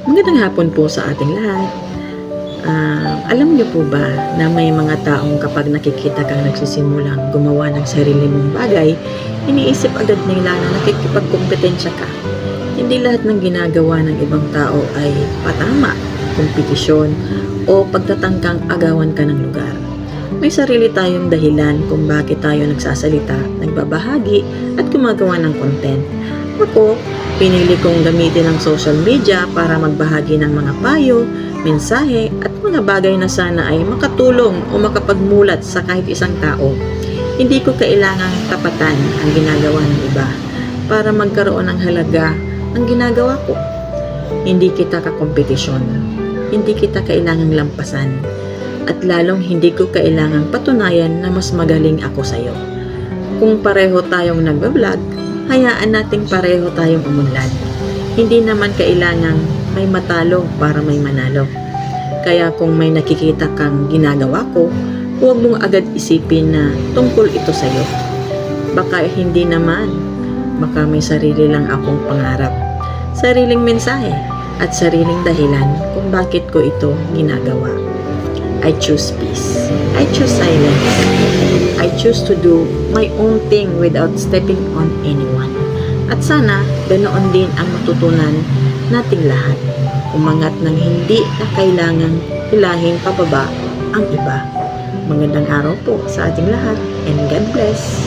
Magandang hapon po sa ating lahat. Alam niyo po ba na may mga taong kapag nakikita kang nagsisimulang gumawa ng sarili mong bagay, iniisip agad nila na nakikipagkompetensya ka. Hindi lahat ng ginagawa ng ibang tao ay patama, kompetisyon, o pagtatangkang agawan ka ng lugar. May sarili tayong dahilan kung bakit tayo nagsasalita, nagbabahagi, at gumagawa ng content. Ako, pinili kong gamitin ang social media para magbahagi ng mga payo, mensahe at mga bagay na sana ay makatulong o makapagmulat sa kahit isang tao. Hindi ko kailangang tapatan ang ginagawa ng iba para magkaroon ng halaga ang ginagawa ko. Hindi kita kakompetisyon. Hindi kita kailangang lampasan. At lalong hindi ko kailangang patunayan na mas magaling ako sa'yo. Kung pareho tayong nagbablog, hayaan nating pareho tayong umunlad. Hindi naman kailangang may matalo para may manalo. Kaya kung may nakikita kang ginagawa ko, huwag mong agad isipin na tungkol ito sa'yo. Baka hindi naman. Baka may sarili lang akong pangarap. Sariling mensahe at sariling dahilan kung bakit ko ito ginagawa. I choose peace. I choose silence. I choose to do my own thing without stepping on anyone. At sana, ganoon din ang matutunan nating lahat. Umangat ng hindi na kailangang hilahin pababa ang iba. Magandang araw po sa ating lahat and God bless.